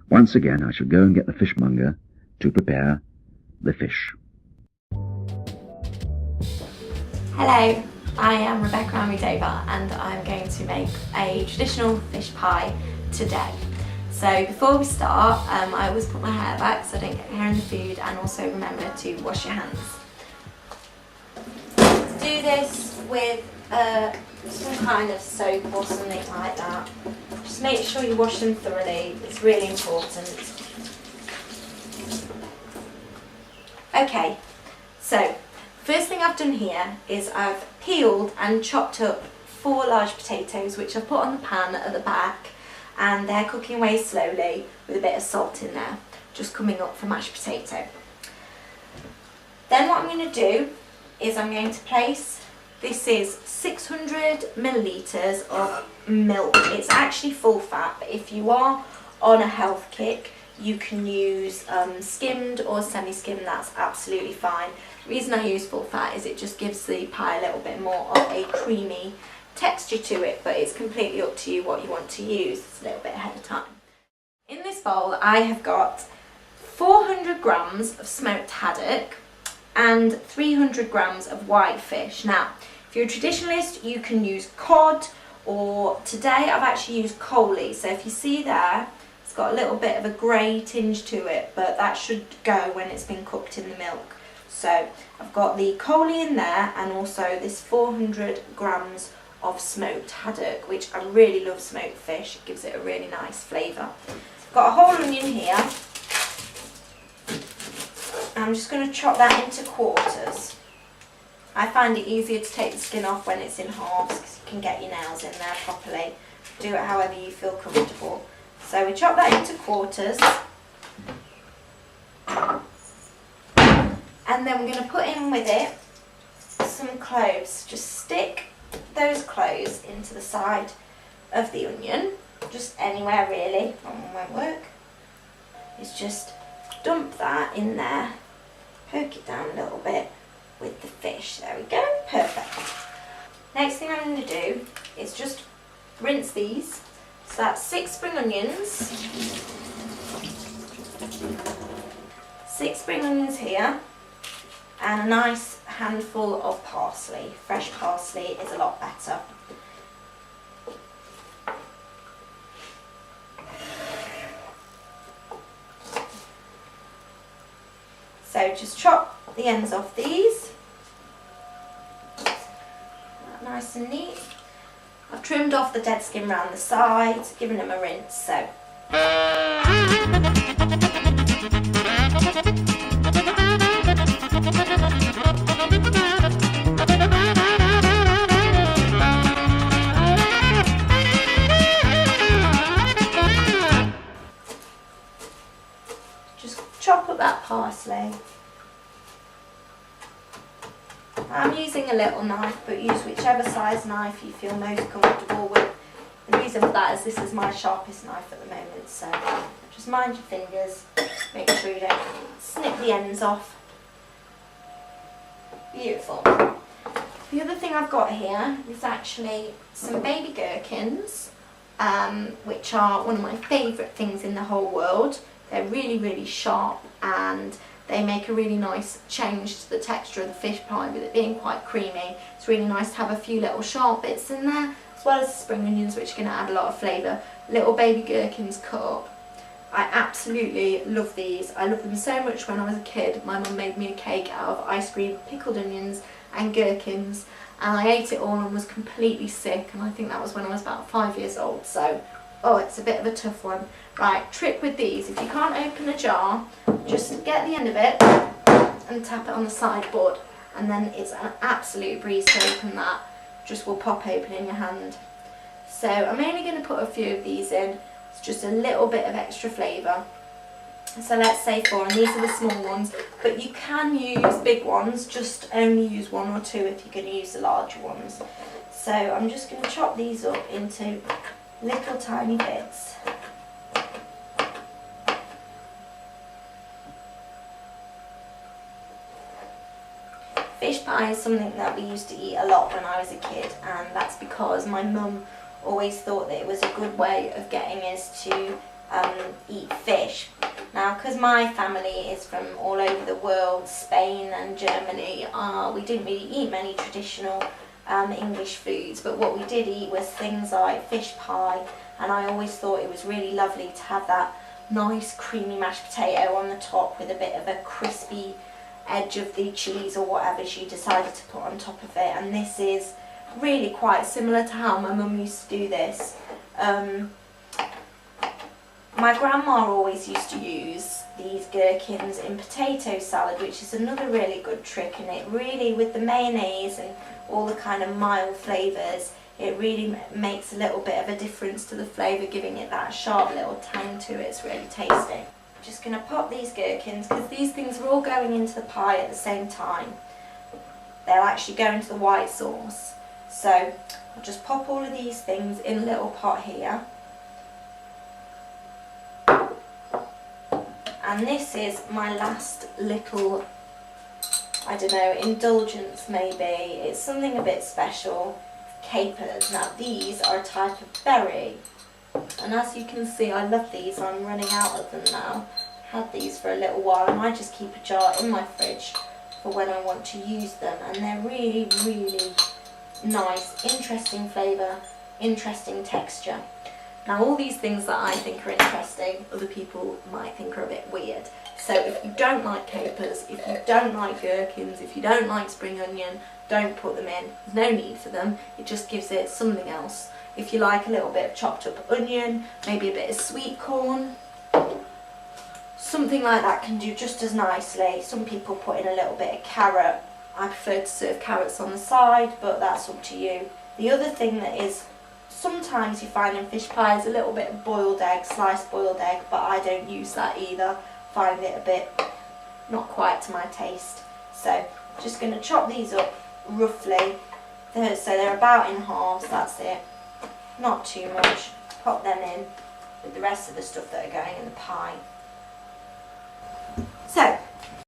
Once again I shall go and get the fishmonger to prepare the fish. Hello, I am Rebecca Amidova and I'm going to make a traditional fish pie today. So before we start, I always put my hair back so I don't get hair in the food, and also remember to wash your hands. To do this with some kind of soap or something like that, just make sure you wash them thoroughly, it's really important. Okay, so first thing I've done here is I've peeled and chopped up 4 large potatoes, which I've put on the pan at the back, and they're cooking away slowly with a bit of salt in there, just coming up for mashed potato. Then what I'm going to do is I'm going to place, this is 600 millilitres of milk. It's actually full fat, but if you are on a health kick, you can use skimmed or semi-skimmed, that's absolutely fine. The reason I use full fat is it just gives the pie a little bit more of a creamy texture to it, but it's completely up to you what you want to use. It's a little bit ahead of time. In this bowl I have got 400 grams of smoked haddock and 300 grams of white fish. Now, if you're a traditionalist, you can use cod, or today I've actually used coley. So if you see there, it's got a little bit of a grey tinge to it, but that should go when it's been cooked in the milk. So I've got the coley in there, and also this 400 grams of smoked haddock, which I really love smoked fish. It gives it a really nice flavour. I've got a whole onion here. I'm just going to chop that into quarters. I find it easier to take the skin off when it's in halves because you can get your nails in there properly. Do it however you feel comfortable. So we chop that into quarters. And then we're going to put in with it some cloves. Just stick those cloves into the side of the onion, just anywhere really, that one won't work. Is just dump that in there, poke it down a little bit with the fish. There we go, perfect. Next thing I'm going to do is just rinse these. So that's 6 spring onions, 6 spring onions here, and a nice handful of parsley. Fresh parsley is a lot better. So just chop the ends off these. Nice and neat. I've trimmed off the dead skin around the sides, given them a rinse. So just chop up that parsley. I'm using a little knife, but use whichever size knife you feel most comfortable with. The reason for that is this is my sharpest knife at the moment, so just mind your fingers, make sure you don't snip the ends off. Beautiful. The other thing I've got here is actually some baby gherkins, which are one of my favourite things in the whole world. They're really, really sharp, and they make a really nice change to the texture of the fish pie with it being quite creamy. It's really nice to have a few little sharp bits in there, as well as the spring onions, which are going to add a lot of flavour. Little baby gherkins cut up. I absolutely love these. I loved them so much when I was a kid. My mum made me a cake out of ice cream, pickled onions and gherkins, and I ate it all and was completely sick, and I think that was when I was about 5 years old. So, oh, it's a bit of a tough one. Right, trick with these, if you can't open a jar, just get the end of it and tap it on the sideboard, and then it's an absolute breeze to open that. Just will pop open in your hand. So I'm only going to put a few of these in. It's just a little bit of extra flavour. So let's say 4, and these are the small ones, but you can use big ones, just only use 1 or 2 if you're going to use the larger ones. So I'm just going to chop these up into little tiny bits. Fish pie is something that we used to eat a lot when I was a kid, and that's because my mum always thought that it was a good way of getting us to eat fish. Now, because my family is from all over the world, Spain and Germany, we didn't really eat many traditional English foods, but what we did eat was things like fish pie, and I always thought it was really lovely to have that nice creamy mashed potato on the top with a bit of a crispy edge of the cheese or whatever she decided to put on top of it. And this is really quite similar to how my mum used to do this. My grandma always used to use these gherkins in potato salad, which is another really good trick, and it really, with the mayonnaise and all the kind of mild flavours, it really makes a little bit of a difference to the flavour, giving it that sharp little tang to it. It's really tasty. I'm just going to pop these gherkins, because these things are all going into the pie at the same time. They'll actually go into the white sauce. So I'll just pop all of these things in a little pot here. And this is my last little, I don't know, indulgence maybe. It's something a bit special. Capers. Now these are a type of berry, and as you can see, I love these. I'm running out of them now. Had these for a little while. I might just keep a jar in my fridge for when I want to use them, and they're really, really nice, interesting flavour, interesting texture. Now all these things that I think are interesting, other people might think are a bit weird. So if you don't like capers, if you don't like gherkins, if you don't like spring onion, don't put them in. There's no need for them. It just gives it something else. If you like a little bit of chopped up onion, maybe a bit of sweet corn, something like that can do just as nicely. Some people put in a little bit of carrot. I prefer to serve carrots on the side, but that's up to you. The other thing that is sometimes you find in fish pie is a little bit of boiled egg, sliced boiled egg, but I don't use that either. Find it a bit not quite to my taste. So just going to chop these up roughly, so they're about in halves. That's it, not too much. Pop them in with the rest of the stuff that are going in the pie. So